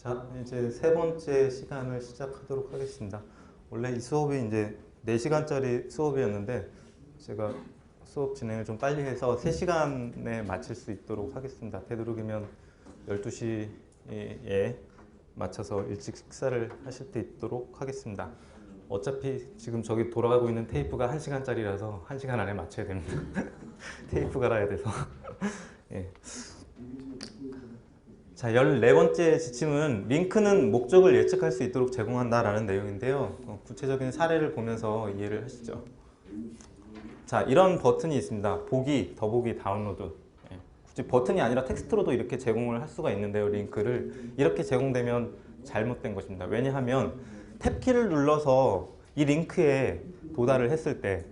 자, 이제 세 번째 시간을 시작하도록 하겠습니다. 원래 이 수업이 이제 4시간짜리 수업이었는데 제가 수업 진행을 좀 빨리 해서 3시간에 마칠 수 있도록 하겠습니다. 되도록이면 12시에 맞춰서 일찍 식사를 하실 수 있도록 하겠습니다. 어차피 지금 저기 돌아가고 있는 테이프가 1시간짜리라서 1시간 안에 맞춰야 됩니다. 테이프 갈아야 돼서. 예. 자, 14번째 지침은 링크는 목적을 예측할 수 있도록 제공한다라는 내용인데요. 구체적인 사례를 보면서 이해를 하시죠. 자, 이런 버튼이 있습니다. 보기, 더보기, 다운로드. 예. 굳이 버튼이 아니라 텍스트로도 이렇게 제공을 할 수가 있는데요. 링크를 이렇게 제공되면 잘못된 것입니다. 왜냐하면 탭키를 눌러서 이 링크에 도달을 했을 때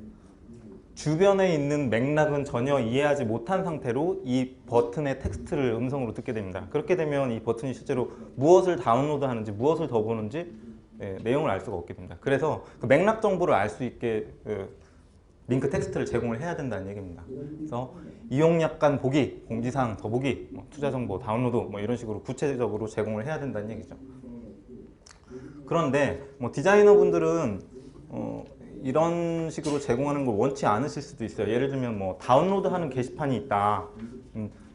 주변에 있는 맥락은 전혀 이해하지 못한 상태로 이 버튼의 텍스트를 음성으로 듣게 됩니다. 그렇게 되면 이 버튼이 실제로 무엇을 다운로드 하는지 무엇을 더 보는지 내용을 알 수가 없게 됩니다. 그래서 그 맥락 정보를 알 수 있게 링크 텍스트를 제공을 해야 된다는 얘기입니다. 그래서 이용약관 보기, 공지사항 더보기, 투자 정보 다운로드 이런 식으로 구체적으로 제공을 해야 된다는 얘기죠. 그런데 디자이너분들은 이런 식으로 제공하는 걸 원치 않으실 수도 있어요. 예를 들면 다운로드하는 게시판이 있다.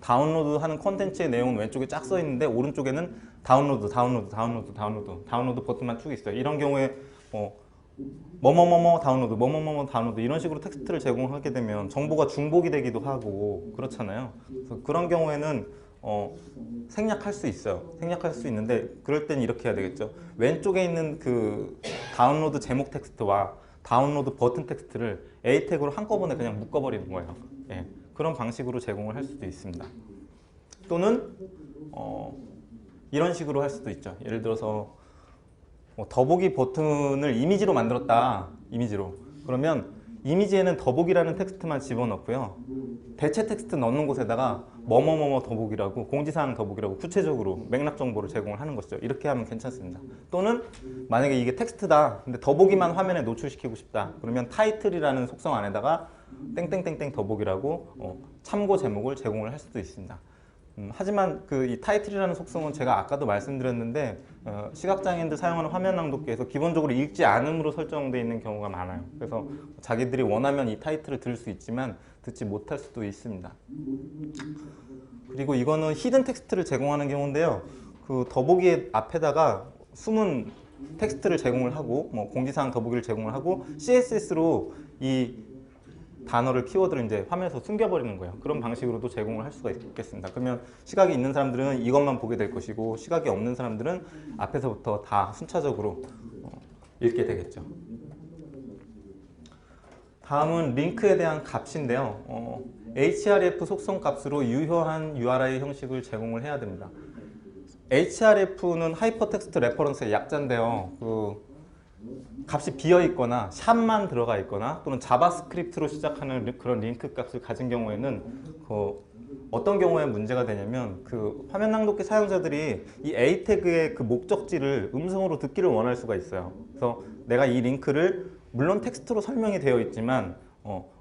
다운로드하는 콘텐츠의 내용은 왼쪽에 쫙 써 있는데 오른쪽에는 다운로드 버튼만 쭉 있어요. 이런 경우에 뭐뭐뭐뭐 다운로드, 뭐뭐뭐뭐 다운로드 이런 식으로 텍스트를 제공하게 되면 정보가 중복이 되기도 하고 그렇잖아요. 그래서 그런 경우에는 생략할 수 있어요. 생략할 수 있는데 그럴 땐 이렇게 해야 되겠죠. 왼쪽에 있는 그 다운로드 제목 텍스트와 다운로드 버튼 텍스트를 A 태그로 한꺼번에 그냥 묶어버리는 거예요. 예, 그런 방식으로 제공을 할 수도 있습니다. 또는 이런 식으로 할 수도 있죠. 예를 들어서 더보기 버튼을 이미지로 만들었다. 이미지로. 그러면 이미지에는 더보기라는 텍스트만 집어넣고요. 대체 텍스트 넣는 곳에다가 뭐뭐뭐뭐 더보기라고 공지사항 더보기라고 구체적으로 맥락 정보를 제공을 하는 것이죠. 이렇게 하면 괜찮습니다. 또는 만약에 이게 텍스트다. 근데 더보기만 화면에 노출시키고 싶다. 그러면 타이틀이라는 속성 안에다가 땡땡땡땡 더보기라고 참고 제목을 제공을 할 수도 있습니다. 하지만 이 타이틀이라는 속성은 제가 아까도 말씀드렸는데 시각장애인들 사용하는 화면 낭독기에서 기본적으로 읽지 않음으로 설정되어 있는 경우가 많아요. 그래서 자기들이 원하면 이 타이틀을 들을 수 있지만 듣지 못할 수도 있습니다. 그리고 이거는 히든 텍스트를 제공하는 경우인데요. 그 더보기 앞에다가 숨은 텍스트를 제공을 하고 공지사항 더보기를 제공을 하고 CSS로 이 단어를 키워드를 이제 화면에서 숨겨버리는 거예요. 그런 방식으로도 제공을 할 수가 있겠습니다. 그러면 시각이 있는 사람들은 이것만 보게 될 것이고 시각이 없는 사람들은 앞에서부터 다 순차적으로 읽게 되겠죠. 다음은 링크에 대한 값인데요. href 속성 값으로 유효한 URI 형식을 제공을 해야 됩니다. href는 하이퍼텍스트 레퍼런스의 약자인데요. 값이 비어 있거나 샵만 들어가 있거나 또는 자바스크립트로 시작하는 그런 링크 값을 가진 경우에는 어떤 경우에 문제가 되냐면 화면 낭독기 사용자들이 이 A 태그의 그 목적지를 음성으로 듣기를 원할 수가 있어요. 그래서 내가 이 링크를 물론 텍스트로 설명이 되어 있지만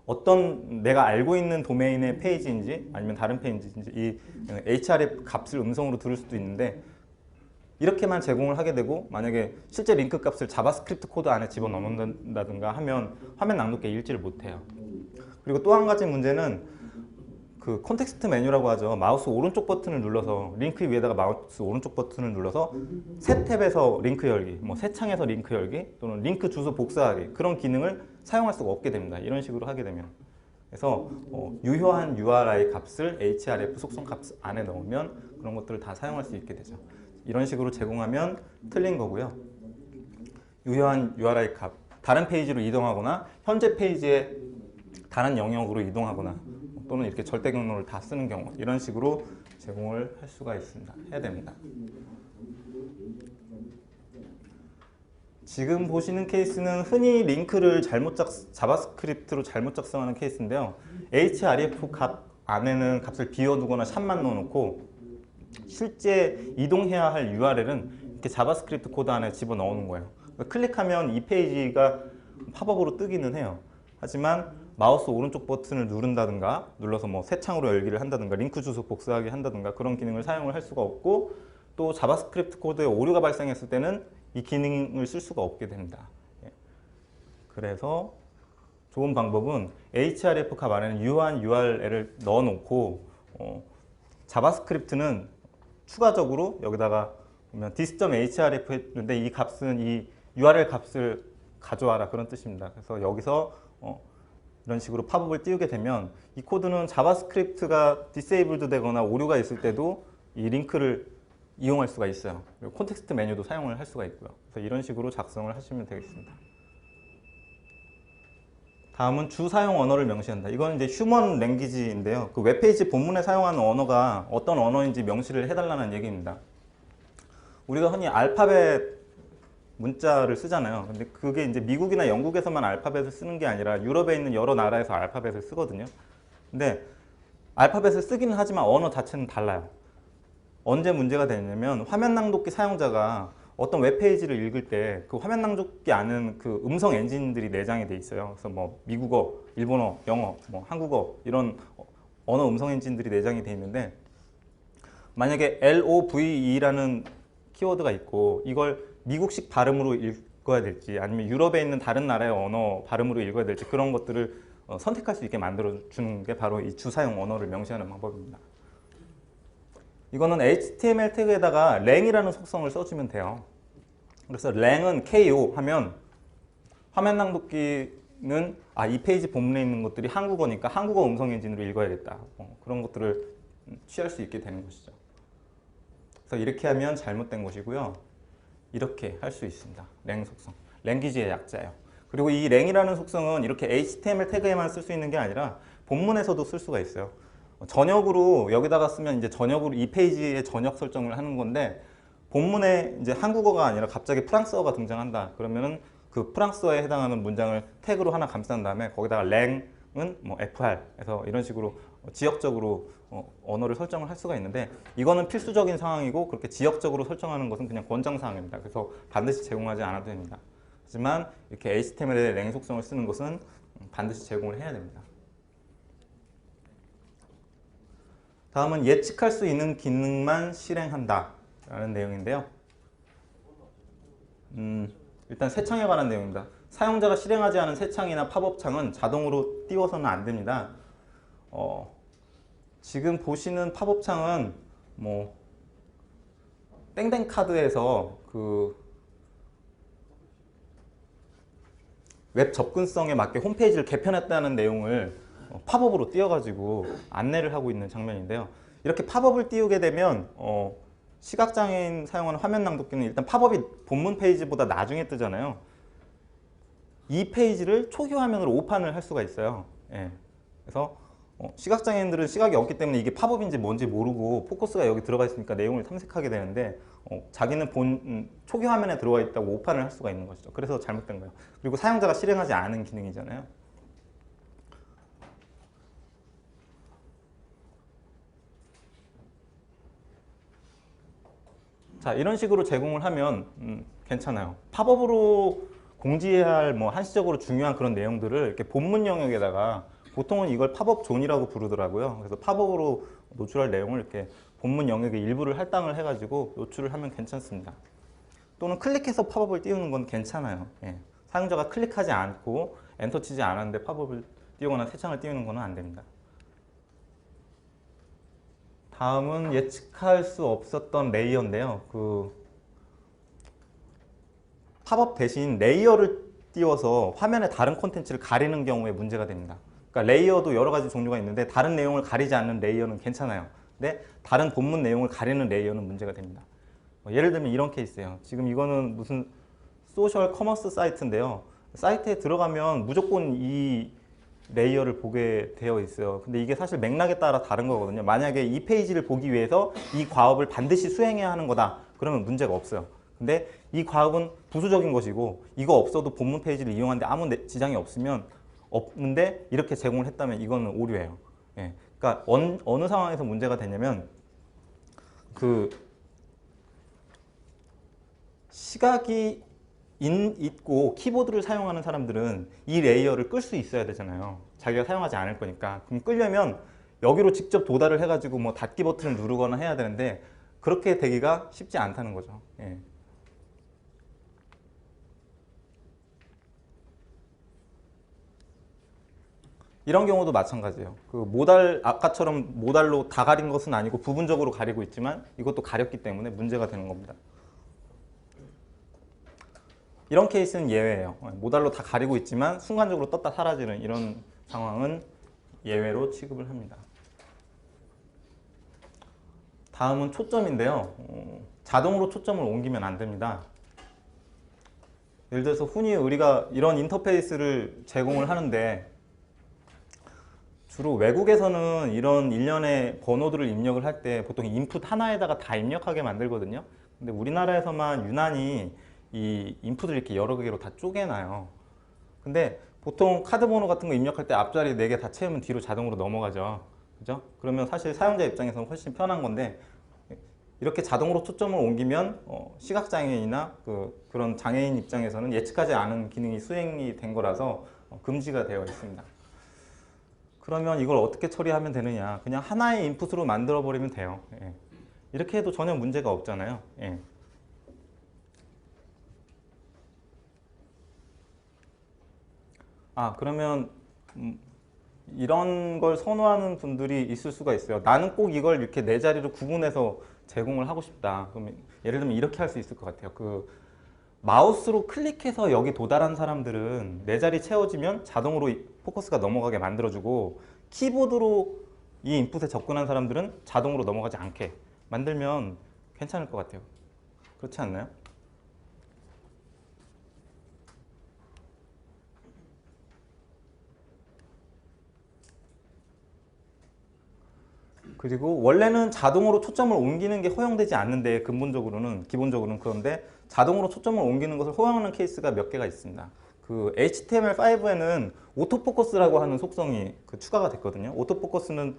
어떤 내가 알고 있는 도메인의 페이지인지 아니면 다른 페이지인지 이 href 값을 음성으로 들을 수도 있는데 이렇게만 제공을 하게 되고 만약에 실제 링크 값을 자바스크립트 코드 안에 집어넣는다든가 하면 화면 낭독기에 읽지를 못해요. 그리고 또 한 가지 문제는 그 콘텍스트 메뉴라고 하죠. 마우스 오른쪽 버튼을 눌러서 링크 위에다가 마우스 오른쪽 버튼을 눌러서 새 탭에서 링크 열기, 새 창에서 링크 열기 또는 링크 주소 복사하기 그런 기능을 사용할 수가 없게 됩니다. 이런 식으로 하게 되면. 그래서 유효한 URI 값을 href 속성 값 안에 넣으면 그런 것들을 다 사용할 수 있게 되죠. 이런 식으로 제공하면 틀린 거고요. 유효한 URI 값, 다른 페이지로 이동하거나 현재 페이지의 다른 영역으로 이동하거나 또는 이렇게 절대 경로를 다 쓰는 경우 이런 식으로 제공을 할 수가 있습니다. 해야 됩니다. 지금 보시는 케이스는 흔히 링크를 자바스크립트로 잘못 작성하는 케이스인데요. href 값 안에는 값을 비워두거나 샵만 넣어놓고 실제 이동해야 할 URL은 이렇게 자바스크립트 코드 안에 집어넣는 거예요. 클릭하면 이 페이지가 팝업으로 뜨기는 해요. 하지만 마우스 오른쪽 버튼을 누른다든가 눌러서 새 창으로 열기를 한다든가 링크 주소 복사하기 한다든가 그런 기능을 사용을 할 수가 없고 또 자바스크립트 코드에 오류가 발생했을 때는 이 기능을 쓸 수가 없게 됩니다. 예. 그래서 좋은 방법은 href 값 안에는 유한 URL을 넣어놓고 자바스크립트는 추가적으로 여기다가 보면 dis.href 했는데 이 값은 이 URL 값을 가져와라 그런 뜻입니다. 그래서 여기서 이런 식으로 팝업을 띄우게 되면 이 코드는 자바스크립트가 디세이블드 되거나 오류가 있을 때도 이 링크를 이용할 수가 있어요. 그리고 콘텍스트 메뉴도 사용을 할 수가 있고요. 그래서 이런 식으로 작성을 하시면 되겠습니다. 다음은 주 사용 언어를 명시한다. 이건 이제 휴먼 랭귀지인데요. 그 웹페이지 본문에 사용하는 언어가 어떤 언어인지 명시를 해달라는 얘기입니다. 우리가 흔히 알파벳 문자를 쓰잖아요. 근데 그게 이제 미국이나 영국에서만 알파벳을 쓰는 게 아니라 유럽에 있는 여러 나라에서 알파벳을 쓰거든요. 근데 알파벳을 쓰기는 하지만 언어 자체는 달라요. 언제 문제가 되냐면 화면 낭독기 사용자가 어떤 웹페이지를 읽을 때 그 화면 낭독기 안은 그 음성 엔진들이 내장이 돼 있어요. 그래서 뭐 미국어, 일본어, 영어, 뭐 한국어 이런 언어 음성 엔진들이 내장이 돼 있는데 만약에 LOVE라는 키워드가 있고 이걸 미국식 발음으로 읽어야 될지 아니면 유럽에 있는 다른 나라의 언어 발음으로 읽어야 될지 그런 것들을 선택할 수 있게 만들어 주는 게 바로 이 주사용 언어를 명시하는 방법입니다. 이거는 HTML 태그에다가 랭이라는 속성을 써주면 돼요. 그래서 랭은 KO 하면 화면 낭독기는 이 페이지 본문에 있는 것들이 한국어니까 한국어 음성 엔진으로 읽어야겠다. 그런 것들을 취할 수 있게 되는 것이죠. 그래서 이렇게 하면 잘못된 것이고요. 이렇게 할 수 있습니다. 랭 속성. 랭귀지의 약자예요. 그리고 이 랭이라는 속성은 이렇게 HTML 태그에만 쓸 수 있는 게 아니라 본문에서도 쓸 수가 있어요. 전역으로 여기다가 쓰면 이제 전역으로 이 페이지의 전역 설정을 하는 건데 본문에 이제 한국어가 아니라 갑자기 프랑스어가 등장한다. 그러면은 그 프랑스어에 해당하는 문장을 태그로 하나 감싼 다음에 거기다가 랭은 뭐 FR에서 이런 식으로 지역적으로 언어를 설정을 할 수가 있는데 이거는 필수적인 상황이고 그렇게 지역적으로 설정하는 것은 그냥 권장사항입니다. 그래서 반드시 제공하지 않아도 됩니다. 하지만 이렇게 HTML의 랭 속성을 쓰는 것은 반드시 제공을 해야 됩니다. 다음은 예측할 수 있는 기능만 실행한다 라는 내용인데요. 일단 새 창에 관한 내용입니다. 사용자가 실행하지 않은 새 창이나 팝업 창은 자동으로 띄워서는 안 됩니다. 지금 보시는 팝업 창은 뭐 땡땡 카드에서 그 웹 접근성에 맞게 홈페이지를 개편했다는 내용을 팝업으로 띄워가지고 안내를 하고 있는 장면인데요. 이렇게 팝업을 띄우게 되면 시각장애인 사용하는 화면 낭독기는 일단 팝업이 본문 페이지보다 나중에 뜨잖아요. 이 페이지를 초기 화면으로 오판을 할 수가 있어요. 예. 그래서 시각장애인들은 시각이 없기 때문에 이게 팝업인지 뭔지 모르고 포커스가 여기 들어가 있으니까 내용을 탐색하게 되는데 자기는 초기 화면에 들어와 있다고 오판을 할 수가 있는 것이죠. 그래서 잘못된 거예요. 그리고 사용자가 실행하지 않은 기능이잖아요. 자, 이런 식으로 제공을 하면 괜찮아요. 팝업으로 공지해야 할 뭐 한시적으로 중요한 그런 내용들을 이렇게 본문 영역에다가 보통은 이걸 팝업 존이라고 부르더라고요. 그래서 팝업으로 노출할 내용을 이렇게 본문 영역의 일부를 할당을 해가지고 노출을 하면 괜찮습니다. 또는 클릭해서 팝업을 띄우는 건 괜찮아요. 예. 사용자가 클릭하지 않고 엔터 치지 않았는데 팝업을 띄우거나 새 창을 띄우는 건 안 됩니다. 다음은 예측할 수 없었던 레이어인데요. 그 팝업 대신 레이어를 띄워서 화면에 다른 콘텐츠를 가리는 경우에 문제가 됩니다. 그러니까 레이어도 여러 가지 종류가 있는데 다른 내용을 가리지 않는 레이어는 괜찮아요. 근데 다른 본문 내용을 가리는 레이어는 문제가 됩니다. 예를 들면 이런 케이스예요. 지금 이거는 무슨 소셜 커머스 사이트인데요. 사이트에 들어가면 무조건 이 레이어를 보게 되어 있어요. 근데 이게 사실 맥락에 따라 다른 거거든요. 만약에 이 페이지를 보기 위해서 이 과업을 반드시 수행해야 하는 거다. 그러면 문제가 없어요. 근데 이 과업은 부수적인 것이고 이거 없어도 본문 페이지를 이용하는데 아무 지장이 없는데 이렇게 제공을 했다면 이거는 오류예요. 예. 그러니까 어느 상황에서 문제가 되냐면 그 시각이 있고 키보드를 사용하는 사람들은 이 레이어를 끌 수 있어야 되잖아요. 자기가 사용하지 않을 거니까. 그럼 끌려면 여기로 직접 도달을 해가지고 뭐 닫기 버튼을 누르거나 해야 되는데 그렇게 되기가 쉽지 않다는 거죠. 예. 이런 경우도 마찬가지예요. 그 모달, 아까처럼 모달로 다 가린 것은 아니고 부분적으로 가리고 있지만 이것도 가렸기 때문에 문제가 되는 겁니다. 이런 케이스는 예외예요. 모달로 다 가리고 있지만 순간적으로 떴다 사라지는 이런 상황은 예외로 취급을 합니다. 다음은 초점인데요. 자동으로 초점을 옮기면 안 됩니다. 예를 들어서 흔히 우리가 이런 인터페이스를 제공을 하는데 주로 외국에서는 이런 일련의 번호들을 입력을 할 때 보통 인풋 하나에다가 다 입력하게 만들거든요. 근데 우리나라에서만 유난히 이 인풋을 이렇게 여러 개로 다 쪼개놔요. 근데 보통 카드 번호 같은 거 입력할 때 앞자리 4개 다 채우면 뒤로 자동으로 넘어가죠. 그죠? 그러면 사실 사용자 입장에서는 훨씬 편한 건데 이렇게 자동으로 초점을 옮기면 시각장애인이나 그런 장애인 입장에서는 예측하지 않은 기능이 수행이 된 거라서 금지가 되어 있습니다. 그러면 이걸 어떻게 처리하면 되느냐? 그냥 하나의 인풋으로 만들어 버리면 돼요. 예. 이렇게 해도 전혀 문제가 없잖아요. 예. 그러면 이런 걸 선호하는 분들이 있을 수가 있어요. 나는 꼭 이걸 이렇게 네 자리로 구분해서 제공을 하고 싶다. 그러면 예를 들면 이렇게 할 수 있을 것 같아요. 마우스로 클릭해서 여기 도달한 사람들은 네 자리 채워지면 자동으로 포커스가 넘어가게 만들어주고 키보드로 이 인풋에 접근한 사람들은 자동으로 넘어가지 않게 만들면 괜찮을 것 같아요. 그렇지 않나요? 그리고 원래는 자동으로 초점을 옮기는 게 허용되지 않는데 기본적으로는 그런데 자동으로 초점을 옮기는 것을 허용하는 케이스가 몇 개가 있습니다. HTML5에는 오토포커스라고 하는 속성이 추가가 됐거든요. 오토포커스는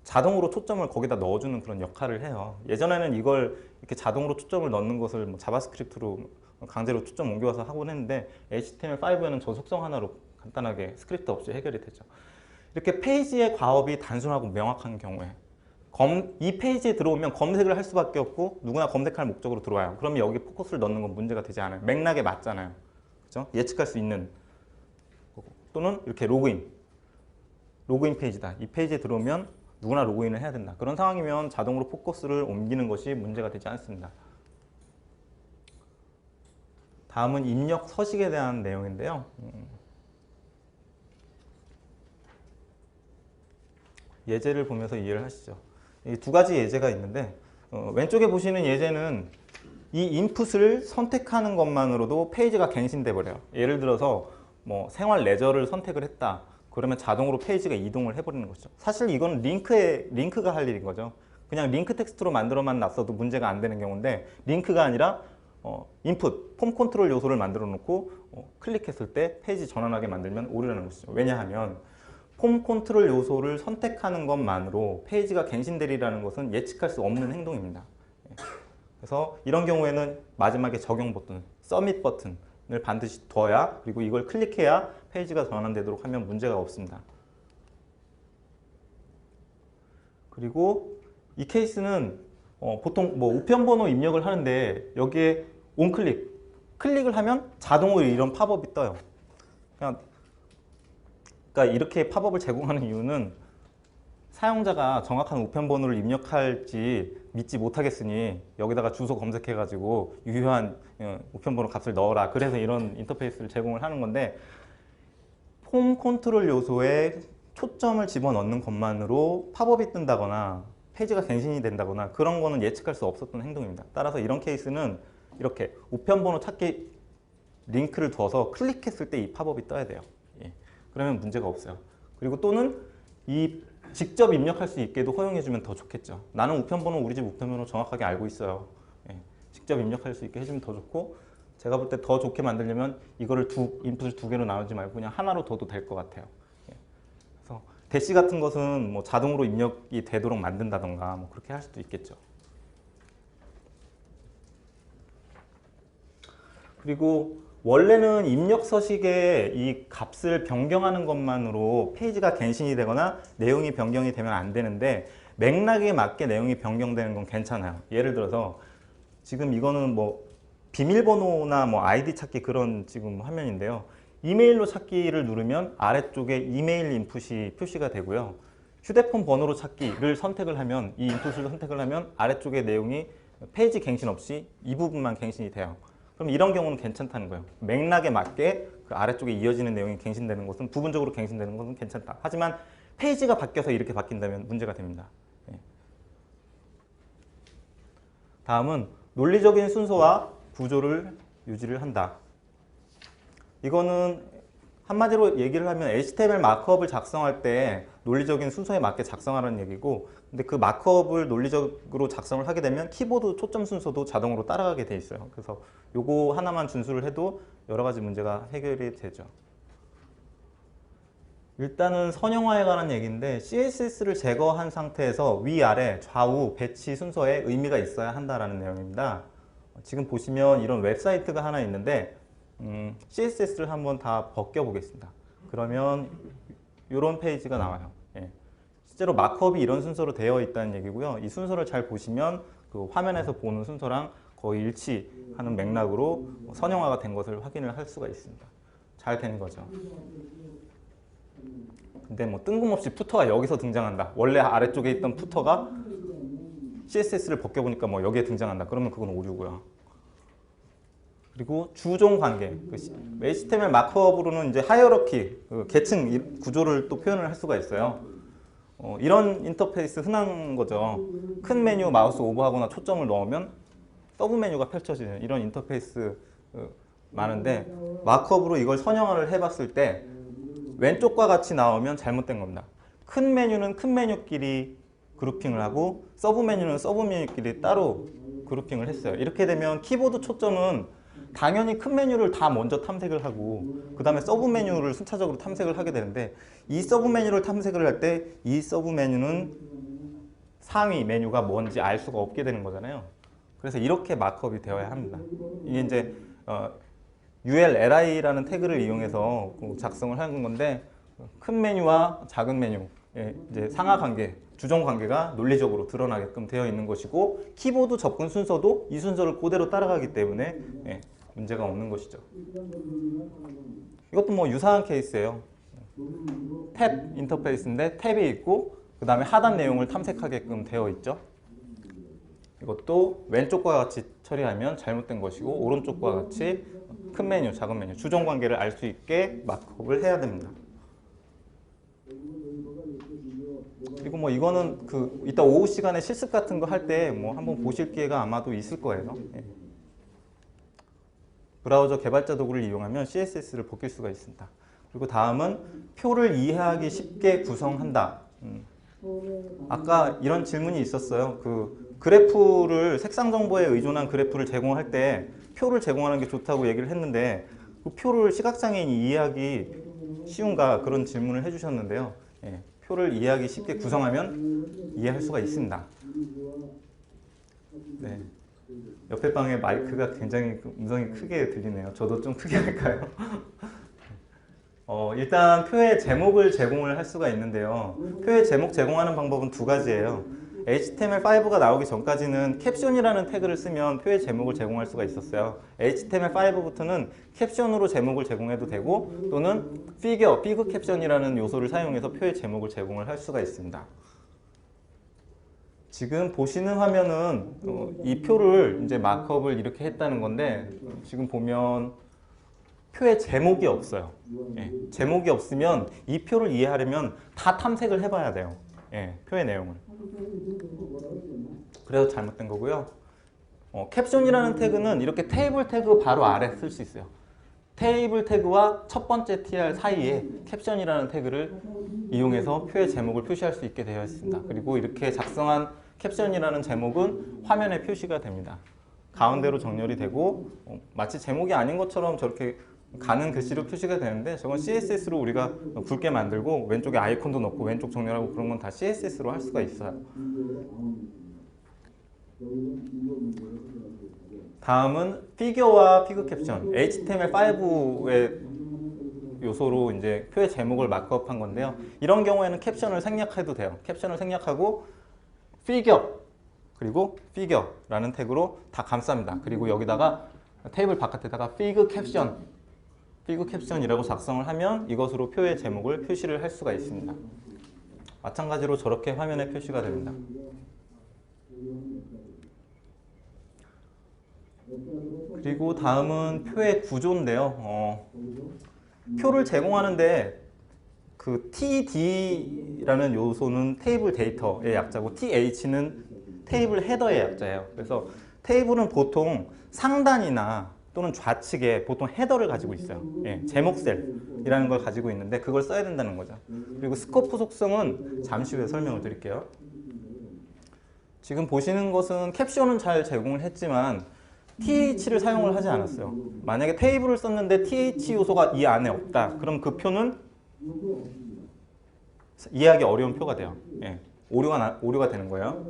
자동으로 초점을 거기다 넣어주는 그런 역할을 해요. 예전에는 이걸 이렇게 자동으로 초점을 넣는 것을 자바스크립트로 강제로 초점 옮겨와서 하곤 했는데 HTML5에는 저 속성 하나로 간단하게 스크립트 없이 해결이 되죠. 이렇게 페이지의 과업이 단순하고 명확한 경우에 이 페이지에 들어오면 검색을 할 수밖에 없고 누구나 검색할 목적으로 들어와요. 그러면 여기 포커스를 넣는 건 문제가 되지 않아요. 맥락에 맞잖아요. 그렇죠? 예측할 수 있는 거고. 또는 이렇게 로그인 페이지다. 이 페이지에 들어오면 누구나 로그인을 해야 된다. 그런 상황이면 자동으로 포커스를 옮기는 것이 문제가 되지 않습니다. 다음은 입력 서식에 대한 내용인데요. 예제를 보면서 이해를 하시죠. 이 두 가지 예제가 있는데 왼쪽에 보시는 예제는 이 인풋을 선택하는 것만으로도 페이지가 갱신돼 버려요. 예를 들어서 생활 레저를 선택을 했다. 그러면 자동으로 페이지가 이동을 해버리는 거죠. 사실 이건 링크가 할 일인 거죠. 그냥 링크 텍스트로 만들어만 놨어도 문제가 안 되는 경우인데 링크가 아니라 인풋, 폼 컨트롤 요소를 만들어 놓고 클릭했을 때 페이지 전환하게 만들면 오류라는 것이죠. 왜냐하면 폼 컨트롤 요소를 선택하는 것만으로 페이지가 갱신되리라는 것은 예측할 수 없는 행동입니다. 그래서 이런 경우에는 마지막에 적용 버튼, 서밋 버튼을 반드시 둬야 그리고 이걸 클릭해야 페이지가 전환되도록 하면 문제가 없습니다. 그리고 이 케이스는 보통 우편번호 입력을 하는데 여기에 클릭을 하면 자동으로 이런 팝업이 떠요. 그러니까 이렇게 팝업을 제공하는 이유는 사용자가 정확한 우편번호를 입력할지 믿지 못하겠으니 여기다가 주소 검색해가지고 유효한 우편번호 값을 넣어라. 그래서 이런 인터페이스를 제공을 하는 건데 폼 컨트롤 요소에 초점을 집어넣는 것만으로 팝업이 뜬다거나 페이지가 갱신이 된다거나 그런 거는 예측할 수 없었던 행동입니다. 따라서 이런 케이스는 이렇게 우편번호 찾기 링크를 둬서 클릭했을 때 이 팝업이 떠야 돼요. 그러면 문제가 없어요. 그리고 또는 이 직접 입력할 수 있게도 허용해주면 더 좋겠죠. 나는 우리 집 우편번호 정확하게 알고 있어요. 직접 입력할 수 있게 해주면 더 좋고 제가 볼 때 더 좋게 만들려면 이거를 인풋을 두 개로 나누지 말고 그냥 하나로 둬도 될 것 같아요. 그래서 대시 같은 것은 자동으로 입력이 되도록 만든다던가 그렇게 할 수도 있겠죠. 그리고 원래는 입력 서식에 이 값을 변경하는 것만으로 페이지가 갱신이 되거나 내용이 변경이 되면 안 되는데 맥락에 맞게 내용이 변경되는 건 괜찮아요. 예를 들어서 지금 이거는 뭐 비밀번호나 뭐 아이디 찾기 그런 지금 화면인데요. 이메일로 찾기를 누르면 아래쪽에 이메일 인풋이 표시가 되고요. 휴대폰 번호로 찾기를 선택을 하면 이 인풋을 선택을 하면 아래쪽에 내용이 페이지 갱신 없이 이 부분만 갱신이 돼요. 그럼 이런 경우는 괜찮다는 거예요. 맥락에 맞게 그 아래쪽에 이어지는 내용이 갱신되는 것은 부분적으로 갱신되는 것은 괜찮다. 하지만 페이지가 바뀌어서 이렇게 바뀐다면 문제가 됩니다. 예. 다음은 논리적인 순서와 구조를 유지를 한다. 이거는 한마디로 얘기를 하면 HTML 마크업을 작성할 때 논리적인 순서에 맞게 작성하라는 얘기고, 근데 그 마크업을 논리적으로 작성을 하게 되면 키보드 초점 순서도 자동으로 따라가게 돼 있어요. 그래서 요거 하나만 준수를 해도 여러 가지 문제가 해결이 되죠. 일단은 선형화에 관한 얘기인데 CSS를 제거한 상태에서 위아래 좌우 배치 순서에 의미가 있어야 한다라는 내용입니다. 지금 보시면 이런 웹사이트가 하나 있는데 CSS를 한번 다 벗겨 보겠습니다. 그러면 이런 페이지가 나와요. 예. 실제로 마크업이 이런 순서로 되어 있다는 얘기고요. 이 순서를 잘 보시면 그 화면에서 보는 순서랑 거의 일치하는 맥락으로 선형화가 된 것을 확인을 할 수가 있습니다. 잘 된 거죠. 근데 뭐 뜬금없이 푸터가 여기서 등장한다. 원래 아래쪽에 있던 푸터가 CSS를 벗겨보니까 뭐 여기에 등장한다. 그러면 그건 오류고요. 그리고 주종 관계. HTML 마크업으로는 이제 하이어러키, 계층 구조를 또 표현을 할 수가 있어요. 이런 인터페이스 흔한 거죠. 큰 메뉴 마우스 오버하거나 초점을 넣으면 서브 메뉴가 펼쳐지는 이런 인터페이스 많은데 마크업으로 이걸 선형화를 해봤을 때 왼쪽과 같이 나오면 잘못된 겁니다. 큰 메뉴는 큰 메뉴끼리 그룹핑을 하고 서브 메뉴는 서브 메뉴끼리 따로 그룹핑을 했어요. 이렇게 되면 키보드 초점은 당연히 큰 메뉴를 다 먼저 탐색을 하고 그 다음에 서브 메뉴를 순차적으로 탐색을 하게 되는데 이 서브 메뉴를 탐색을 할 때 이 서브 메뉴는 상위 메뉴가 뭔지 알 수가 없게 되는 거잖아요. 그래서 이렇게 마크업이 되어야 합니다. 이게 이제 ULLI라는 태그를 이용해서 작성을 하는 건데 큰 메뉴와 작은 메뉴 이제 상하 관계, 주종 관계가 논리적으로 드러나게끔 되어 있는 것이고 키보드 접근 순서도 이 순서를 그대로 따라가기 때문에 문제가 없는 것이죠. 이것도 뭐 유사한 케이스예요. 탭 인터페이스인데 탭이 있고 그 다음에 하단 내용을 탐색하게끔 되어 있죠. 이것도 왼쪽과 같이 처리하면 잘못된 것이고 오른쪽과 같이 큰 메뉴, 작은 메뉴, 주종 관계를 알 수 있게 마크업을 해야 됩니다. 그리고 뭐 이거는 이따 오후 시간에 실습 같은 거 할 때 뭐 한번 보실 기회가 아마도 있을 거예요. 브라우저 개발자 도구를 이용하면 CSS를 벗길 수가 있습니다. 그리고 다음은 표를 이해하기 쉽게 구성한다. 아까 이런 질문이 있었어요. 그래프를 색상 정보에 의존한 그래프를 제공할 때 표를 제공하는 게 좋다고 얘기를 했는데 그 표를 시각장애인이 이해하기 쉬운가 그런 질문을 해주셨는데요. 표를 이해하기 쉽게 구성하면 이해할 수가 있습니다. 네. 옆에 방에 마이크가 굉장히 음성이 크게 들리네요. 저도 좀 크게 할까요? 일단 표의 제목을 제공을 할 수가 있는데요. 표의 제목 제공하는 방법은 두 가지예요. HTML5가 나오기 전까지는 캡션이라는 태그를 쓰면 표의 제목을 제공할 수가 있었어요. HTML5부터는 캡션으로 제목을 제공해도 되고 또는 피그 캡션이라는 요소를 사용해서 표의 제목을 제공을 할 수가 있습니다. 지금 보시는 화면은 이 표를 이제 마크업을 이렇게 했다는 건데 지금 보면 표에 제목이 없어요. 제목이 없으면 이 표를 이해하려면 다 탐색을 해봐야 돼요. 표의 내용을. 그래서 잘못된 거고요. 캡션이라는 태그는 이렇게 테이블 태그 바로 아래 쓸 수 있어요. 테이블 태그와 첫 번째 tr 사이에 캡션이라는 태그를 이용해서 표의 제목을 표시할 수 있게 되어 있습니다. 그리고 이렇게 작성한 캡션이라는 제목은 화면에 표시가 됩니다. 가운데로 정렬이 되고 마치 제목이 아닌 것처럼 저렇게 가는 글씨로 표시가 되는데 저건 CSS로 우리가 굵게 만들고 왼쪽에 아이콘도 넣고 왼쪽 정렬하고 그런 건 다 CSS로 할 수가 있어요. 다음은 피겨와 피그 캡션, HTML5의 요소로 이제 표의 제목을 마크업한 건데요. 이런 경우에는 캡션을 생략해도 돼요. 캡션을 생략하고 figure 그리고 figure라는 태그로 다 감쌉니다. 그리고 여기다가 테이블 바깥에다가 fig caption이라고 작성을 하면 이것으로 표의 제목을 표시를 할 수가 있습니다. 마찬가지로 저렇게 화면에 표시가 됩니다. 그리고 다음은 표의 구조인데요. 표를 제공하는데 그 TD라는 요소는 테이블 데이터의 약자고 TH는 테이블 헤더의 약자예요. 그래서 테이블은 보통 상단이나 또는 좌측에 보통 헤더를 가지고 있어요. 예, 제목 셀이라는 걸 가지고 있는데 그걸 써야 된다는 거죠. 그리고 스코프 속성은 잠시 후에 설명을 드릴게요. 지금 보시는 것은 캡션은 잘 제공을 했지만 TH를 사용을 하지 않았어요. 만약에 테이블을 썼는데 TH 요소가 이 안에 없다. 그럼 그 표는 이해하기 어려운 표가 돼요. 예, 오류가 되는 거예요.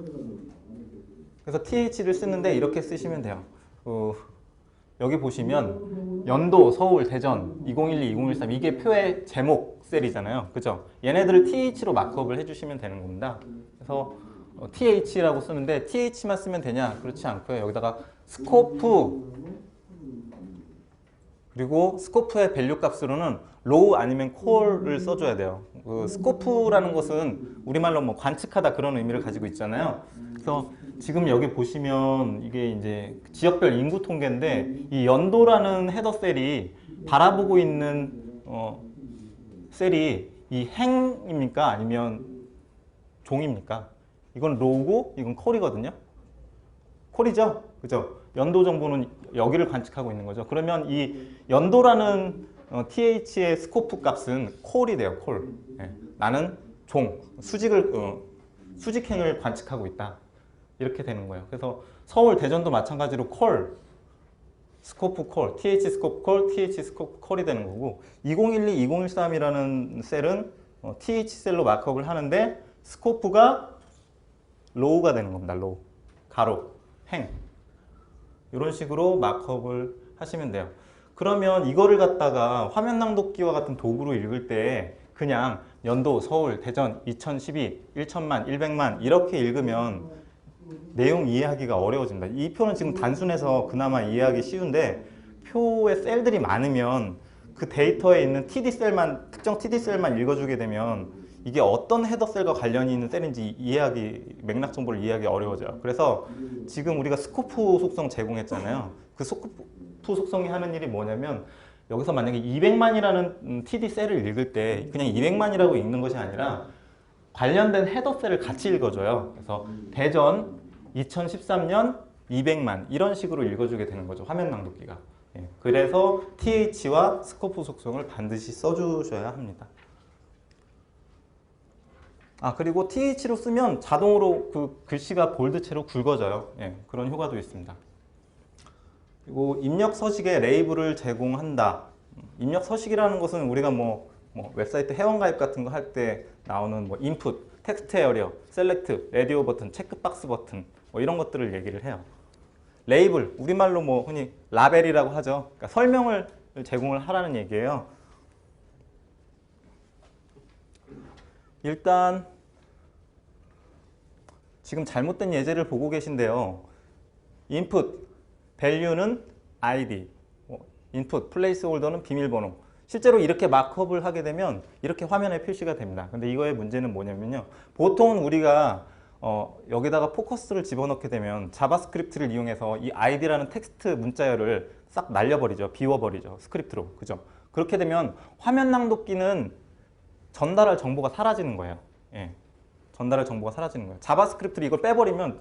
그래서 TH를 쓰는데 이렇게 쓰시면 돼요. 여기 보시면 연도, 서울, 대전, 2012, 2013 이게 표의 제목 셀이잖아요. 그죠? 얘네들을 TH로 마크업을 해주시면 되는 겁니다. 그래서 TH라고 쓰는데 TH만 쓰면 되냐? 그렇지 않고요. 여기다가 스코프 그리고 스코프의 밸류 값으로는 로우 아니면 콜을 써줘야 돼요. 그 스코프라는 것은 우리말로 뭐 관측하다 그런 의미를 가지고 있잖아요. 그래서 지금 여기 보시면 이게 이제 지역별 인구 통계인데 이 연도라는 헤더 셀이 바라보고 있는 셀이 이 행입니까? 아니면 종입니까? 이건 로우고 이건 콜이거든요. 콜이죠? 그죠? 연도 정보는 여기를 관측하고 있는 거죠. 그러면 이 연도라는 TH의 스코프 값은 콜이 돼요. 콜. 예. 나는 종, 수직행을 관측하고 있다. 이렇게 되는 거예요. 그래서 서울, 대전도 마찬가지로 콜, 스코프 콜, TH 스코프 콜, TH 스코프 콜이 되는 거고 2012, 2013이라는 셀은 TH 셀로 마크업을 하는데 스코프가 로우가 되는 겁니다. 로우, 가로, 행 이런 식으로 마크업을 하시면 돼요. 그러면 이거를 갖다가 화면 낭독기와 같은 도구로 읽을 때 그냥 연도, 서울, 대전, 2012, 1천만, 100만 이렇게 읽으면 내용 이해하기가 어려워집니다. 이 표는 지금 단순해서 그나마 이해하기 쉬운데 표에 셀들이 많으면 그 데이터에 있는 특정 TD 셀만 읽어주게 되면 이게 어떤 헤더 셀과 관련이 있는 셀인지 맥락 정보를 이해하기 어려워져요. 그래서 지금 우리가 스코프 속성 제공했잖아요. 그 스코프 속성이 하는 일이 뭐냐면 여기서 만약에 200만이라는 TD 셀을 읽을 때 그냥 200만이라고 읽는 것이 아니라 관련된 헤더 셀을 같이 읽어줘요. 그래서 대전 2013년 200만 이런 식으로 읽어주게 되는 거죠. 화면 낭독기가. 예, 그래서 TH와 스코프 속성을 반드시 써주셔야 합니다. 그리고 TH로 쓰면 자동으로 그 글씨가 볼드체로 굵어져요. 예, 그런 효과도 있습니다. 그리고 입력 서식에 레이블을 제공한다. 입력 서식이라는 것은 우리가 뭐 웹사이트 회원가입 같은 거 할 때 나오는 뭐 인풋, 텍스트 에어리어, 셀렉트, 라디오 버튼, 체크박스 버튼 뭐 이런 것들을 얘기를 해요. 레이블, 우리말로 뭐 흔히 라벨이라고 하죠. 그러니까 설명을 제공을 하라는 얘기예요. 일단 지금 잘못된 예제를 보고 계신데요. 인풋, value는 id, 인풋, 플레이스홀더는 비밀번호. 실제로 이렇게 마크업을 하게 되면 이렇게 화면에 표시가 됩니다. 근데 이거의 문제는 뭐냐면요. 보통은 우리가 여기다가 포커스를 집어넣게 되면 자바스크립트를 이용해서 이 id라는 텍스트 문자열을 싹 날려버리죠. 비워버리죠. 스크립트로. 그죠? 그렇게 되면 화면 낭독기는 전달할 정보가 사라지는 거예요. 예. 전달할 정보가 사라지는 거예요. 자바스크립트를 이걸 빼버리면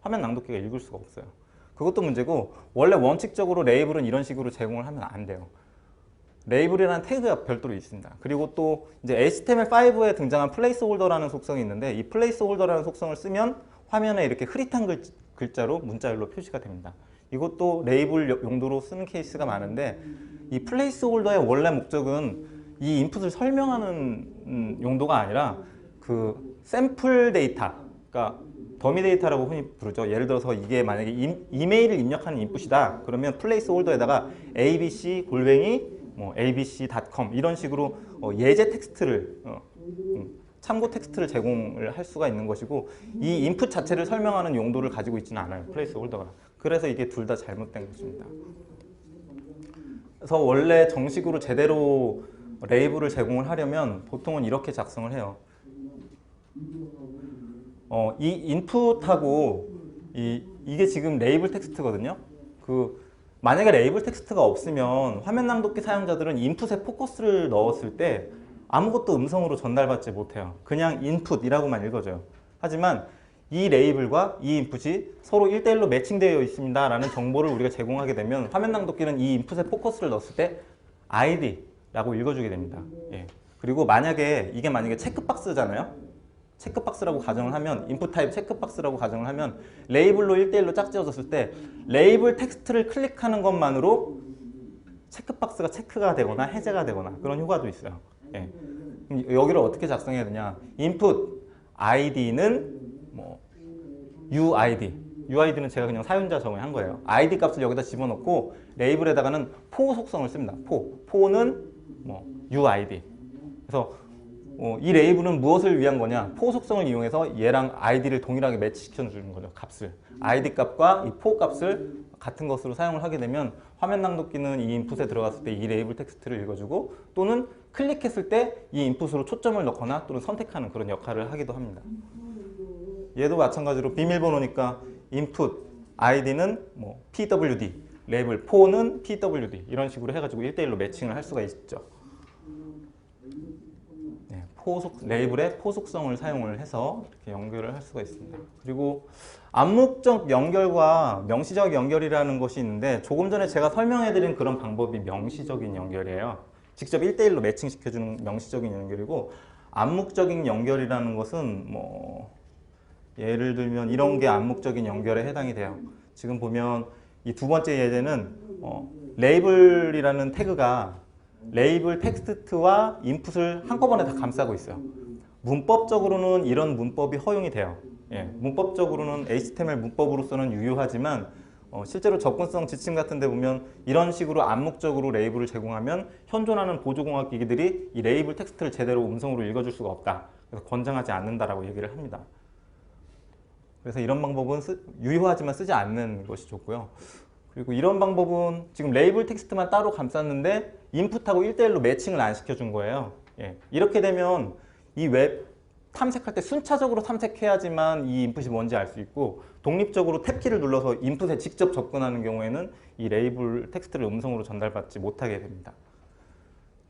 화면 낭독기가 읽을 수가 없어요. 그것도 문제고 원래 원칙적으로 레이블은 이런 식으로 제공을 하면 안 돼요. 레이블이라는 태그가 별도로 있습니다. 그리고 또 이제 HTML5에 등장한 플레이스홀더라는 속성이 있는데 이 플레이스홀더라는 속성을 쓰면 화면에 이렇게 흐릿한 글자로 문자열로 표시가 됩니다. 이것도 레이블 용도로 쓰는 케이스가 많은데 이 플레이스홀더의 원래 목적은 이 인풋을 설명하는 용도가 아니라 그 샘플 데이터, 그러니까 더미 데이터라고 흔히 부르죠. 예를 들어서 이게 만약에 이메일을 입력하는 인풋이다. 그러면 플레이스홀더에다가 abc@abc.com 이런 식으로 예제 텍스트를 참고 텍스트를 제공을 할 수가 있는 것이고 이 인풋 자체를 설명하는 용도를 가지고 있지는 않아요. 플레이스홀더가. 그래서 이게 둘 다 잘못된 것입니다. 그래서 원래 정식으로 제대로 레이블을 제공을 하려면 보통은 이렇게 작성을 해요. 이 인풋하고 이게 지금 레이블 텍스트거든요. 만약에 레이블 텍스트가 없으면 화면 낭독기 사용자들은 인풋에 포커스를 넣었을 때 아무것도 음성으로 전달받지 못해요. 그냥 인풋이라고만 읽어줘요. 하지만 이 레이블과 이 인풋이 서로 1대1로 매칭되어 있습니다 라는 정보를 우리가 제공하게 되면 화면 낭독기는 이 인풋에 포커스를 넣었을 때 ID라고 읽어주게 됩니다. 예. 그리고 이게 만약에 체크박스잖아요. 체크박스라고 가정을 하면 인풋 타입 체크박스라고 가정을 하면 레이블로 1대1로 짝지어졌을 때 레이블 텍스트를 클릭하는 것만으로 체크박스가 체크가 되거나 해제가 되거나 그런 효과도 있어요. 예. 여기를 어떻게 작성해야 되냐? 인풋 id는 UID는 제가 그냥 사용자 정의한 거예요. ID 값을 여기다 집어넣고 레이블에다가는 포 속성을 씁니다. 포는 UID. 그래서 이 레이블은 무엇을 위한 거냐? 포 속성을 이용해서 얘랑 ID를 동일하게 매치시켜 주는 거죠. 값을. ID 값과 이 포 값을 같은 것으로 사용을 하게 되면 화면 낭독기는 이 인풋에 들어갔을 때 이 레이블 텍스트를 읽어주고 또는 클릭했을 때 이 인풋으로 초점을 넣거나 또는 선택하는 그런 역할을 하기도 합니다. 얘도 마찬가지로 비밀번호니까 input id는 pwd, 레이블 포는 pwd 이런 식으로 해가지고 1대1로 매칭을 할 수가 있죠. 네, 레이블의 포 속성을 사용을 해서 이렇게 연결을 할 수가 있습니다. 그리고 암묵적 연결과 명시적 연결이라는 것이 있는데 조금 전에 제가 설명해드린 그런 방법이 명시적인 연결이에요. 직접 1대1로 매칭시켜주는 명시적인 연결이고 암묵적인 연결이라는 것은 예를 들면 이런 게 암묵적인 연결에 해당이 돼요. 지금 보면 이 두 번째 예제는 레이블이라는 태그가 레이블 텍스트와 인풋을 한꺼번에 다 감싸고 있어요. 문법적으로는 이런 문법이 허용이 돼요. 예, 문법적으로는 HTML 문법으로서는 유효하지만 실제로 접근성 지침 같은 데 보면 이런 식으로 암묵적으로 레이블을 제공하면 현존하는 보조공학 기기들이 이 레이블 텍스트를 제대로 음성으로 읽어줄 수가 없다. 그래서 권장하지 않는다라고 얘기를 합니다. 그래서 이런 방법은 유효하지만 쓰지 않는 것이 좋고요. 그리고 이런 방법은 지금 레이블 텍스트만 따로 감쌌는데 인풋하고 1대1로 매칭을 안 시켜준 거예요. 예. 이렇게 되면 이 웹 탐색할 때 순차적으로 탐색해야지만 이 인풋이 뭔지 알 수 있고 독립적으로 탭키를 눌러서 인풋에 직접 접근하는 경우에는 이 레이블 텍스트를 음성으로 전달받지 못하게 됩니다.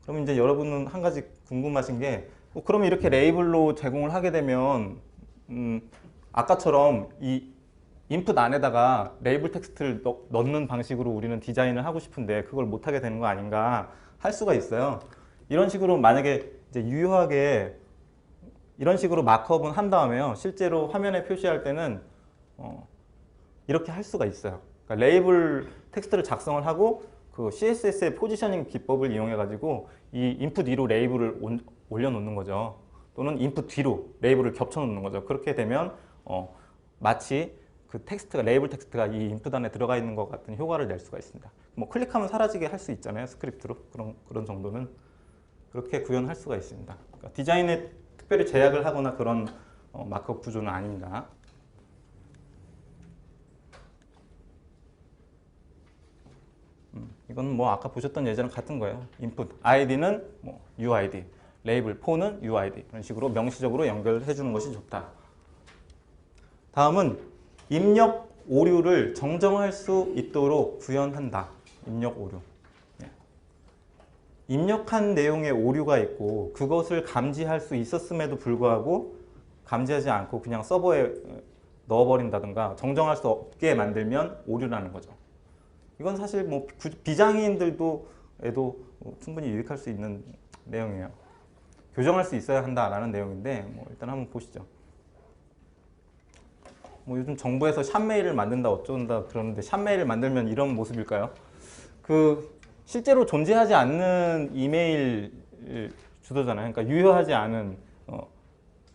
그럼 이제 여러분은 한 가지 궁금하신 게 그럼 이렇게 레이블로 제공을 하게 되면 아까처럼 이 인풋 안에다가 레이블 텍스트를 넣는 방식으로 우리는 디자인을 하고 싶은데 그걸 못하게 되는 거 아닌가 할 수가 있어요. 이런 식으로 만약에 이제 유효하게 이런 식으로 마크업은 한 다음에요. 실제로 화면에 표시할 때는 이렇게 할 수가 있어요. 그러니까 레이블 텍스트를 작성을 하고 그 CSS의 포지셔닝 기법을 이용해 가지고 이 인풋 위로 레이블을 올려놓는 거죠. 또는 인풋 뒤로 레이블을 겹쳐 놓는 거죠. 그렇게 되면 마치 그 레이블 텍스트가 이 인풋 안에 들어가 있는 것 같은 효과를 낼 수가 있습니다. 클릭하면 사라지게 할 수 있잖아요. 스크립트로. 그런 정도는 그렇게 구현할 수가 있습니다. 그러니까 디자인에 특별히 제약을 하거나 그런 마크업 구조는 아닙니다. 이건 아까 보셨던 예제랑 같은 거예요. 인풋 id는 UID, 레이블 포는 UID 이런 식으로 명시적으로 연결해 주는 것이 좋다. 다음은 입력 오류를 정정할 수 있도록 구현한다. 입력 오류. 입력한 내용에 오류가 있고 그것을 감지할 수 있었음에도 불구하고 감지하지 않고 그냥 서버에 넣어버린다든가 정정할 수 없게 만들면 오류라는 거죠. 이건 사실 비장애인들도 충분히 유익할 수 있는 내용이에요. 교정할 수 있어야 한다라는 내용인데 일단 한번 보시죠. 요즘 정부에서 샵메일을 만든다 어쩐다 그러는데 샵메일을 만들면 이런 모습일까요? 실제로 존재하지 않는 이메일 주소잖아요. 그러니까 유효하지 않은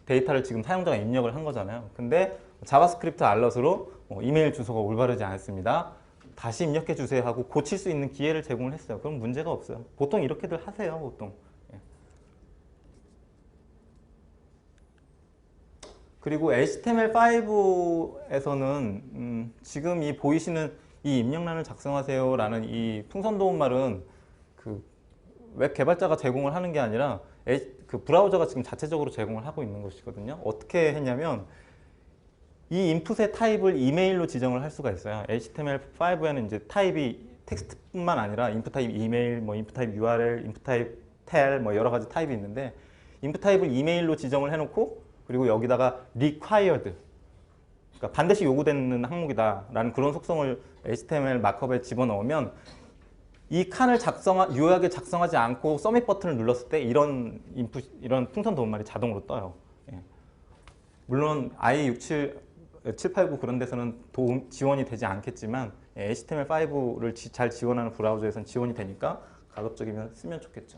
데이터를 지금 사용자가 입력을 한 거잖아요. 근데 자바스크립트 알럿으로 이메일 주소가 올바르지 않습니다. 다시 입력해 주세요 하고 고칠 수 있는 기회를 제공을 했어요. 그럼 문제가 없어요. 보통 이렇게들 하세요. 보통. 그리고 HTML5에서는 지금 이 보이시는 이 입력란을 작성하세요라는 이 풍선도움말은 그 웹 개발자가 제공을 하는 게 아니라 그 브라우저가 지금 자체적으로 제공을 하고 있는 것이거든요. 어떻게 했냐면 이 인풋의 타입을 이메일로 지정을 할 수가 있어요. HTML5에는 이제 타입이 텍스트뿐만 아니라 인풋 타입 이메일, 뭐 인풋 타입 URL, 인풋 타입 텔, 뭐 여러 가지 타입이 있는데 인풋 타입을 이메일로 지정을 해놓고 그리고 여기다가 required, 그러니까 반드시 요구되는 항목이다라는 그런 속성을 HTML 마크업에 집어넣으면 이 칸을 유효하게 작성하지 않고 서밋 버튼을 눌렀을 때 이런 이런 풍선 도움말이 자동으로 떠요. 예. 물론 i67, 789 그런 데서는 지원이 되지 않겠지만 HTML5를 잘 지원하는 브라우저에서는 지원이 되니까 가급적이면 쓰면 좋겠죠.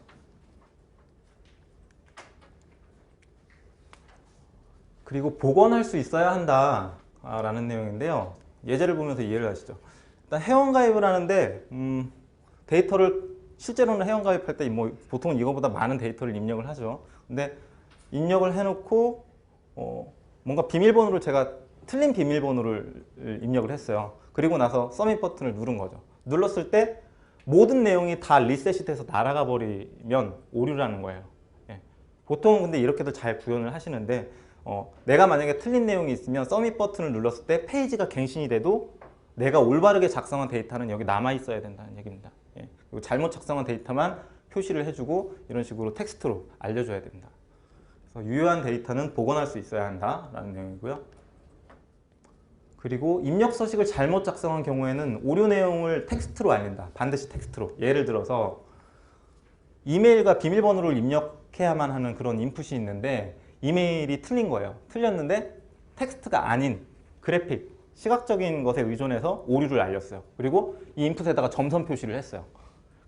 그리고 복원할 수 있어야 한다라는 내용인데요. 예제를 보면서 이해를 하시죠. 일단 회원가입을 하는데 데이터를 실제로는 회원가입할 때 뭐 보통 이거보다 많은 데이터를 입력을 하죠. 근데 입력을 해놓고 뭔가 비밀번호를 제가 틀린 비밀번호를 입력을 했어요. 그리고 나서 서밋 버튼을 누른 거죠. 눌렀을 때 모든 내용이 다 리셋이 돼서 날아가 버리면 오류라는 거예요. 예. 보통은 근데 이렇게도 잘 구현을 하시는데 내가 만약에 틀린 내용이 있으면 서밋 버튼을 눌렀을 때 페이지가 갱신이 돼도 내가 올바르게 작성한 데이터는 여기 남아 있어야 된다는 얘기입니다. 예. 그리고 잘못 작성한 데이터만 표시를 해주고 이런 식으로 텍스트로 알려줘야 된다. 그래서 유효한 데이터는 복원할 수 있어야 한다라는 내용이고요. 그리고 입력 서식을 잘못 작성한 경우에는 오류 내용을 텍스트로 알린다. 반드시 텍스트로. 예를 들어서 이메일과 비밀번호를 입력해야만 하는 그런 인풋이 있는데 이메일이 틀린 거예요. 틀렸는데 텍스트가 아닌 그래픽, 시각적인 것에 의존해서 오류를 알렸어요. 그리고 이 인풋에다가 점선 표시를 했어요.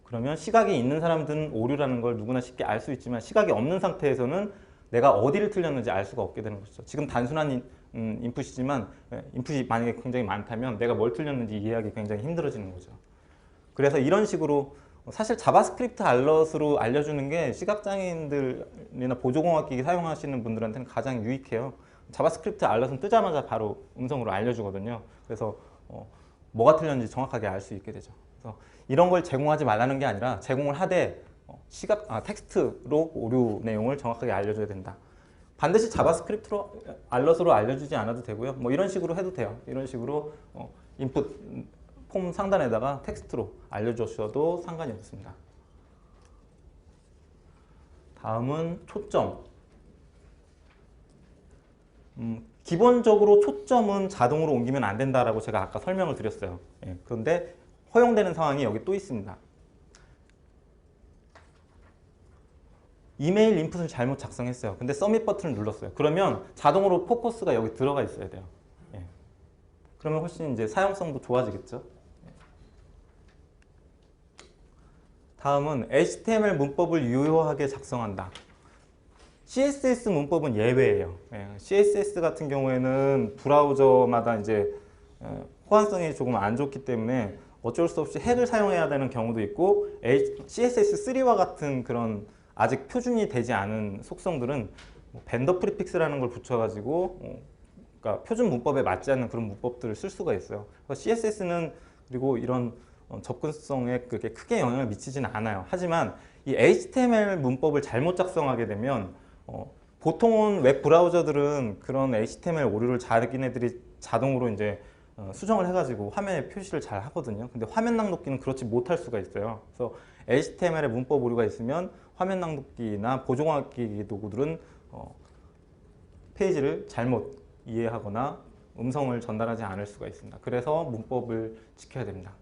그러면 시각이 있는 사람들은 오류라는 걸 누구나 쉽게 알 수 있지만 시각이 없는 상태에서는 내가 어디를 틀렸는지 알 수가 없게 되는 것이죠. 지금 단순한 인풋이지만 인풋이 만약에 굉장히 많다면 내가 뭘 틀렸는지 이해하기 굉장히 힘들어지는 거죠. 그래서 이런 식으로 사실 자바스크립트 알럿으로 알려주는 게 시각장애인들이나 보조공학기기 사용하시는 분들한테는 가장 유익해요. 자바스크립트 알럿은 뜨자마자 바로 음성으로 알려주거든요. 그래서 뭐가 틀렸는지 정확하게 알 수 있게 되죠. 그래서 이런 걸 제공하지 말라는 게 아니라 제공을 하되 텍스트로 오류 내용을 정확하게 알려줘야 된다. 반드시 자바스크립트로 알럿으로 알려주지 않아도 되고요. 뭐 이런 식으로 해도 돼요. 이런 식으로 인풋 폼 상단에다가 텍스트로 알려주셔도 상관이 없습니다. 다음은 초점. 기본적으로 초점은 자동으로 옮기면 안 된다라고 제가 아까 설명을 드렸어요. 예, 그런데 허용되는 상황이 여기 또 있습니다. 이메일 인풋을 잘못 작성했어요. 근데 서밋 버튼을 눌렀어요. 그러면 자동으로 포커스가 여기 들어가 있어야 돼요. 예. 그러면 훨씬 이제 사용성도 좋아지겠죠. 다음은 HTML 문법을 유효하게 작성한다. CSS 문법은 예외예요. CSS 같은 경우에는 브라우저마다 이제 호환성이 조금 안 좋기 때문에 어쩔 수 없이 핵을 사용해야 되는 경우도 있고 CSS3와 같은 그런 아직 표준이 되지 않은 속성들은 벤더 프리픽스라는 걸 붙여가지고 그러니까 표준 문법에 맞지 않는 그런 문법들을 쓸 수가 있어요. CSS는 그리고 이런 접근성에 그렇게 크게 영향을 미치지는 않아요. 하지만 이 HTML 문법을 잘못 작성하게 되면 보통은 웹 브라우저들은 그런 HTML 오류를 자기네들이 자동으로 이제 수정을 해가지고 화면에 표시를 잘 하거든요. 근데 화면 낭독기는 그렇지 못할 수가 있어요. 그래서 HTML에 문법 오류가 있으면 화면 낭독기나 보조공학기 도구들은 페이지를 잘못 이해하거나 음성을 전달하지 않을 수가 있습니다. 그래서 문법을 지켜야 됩니다.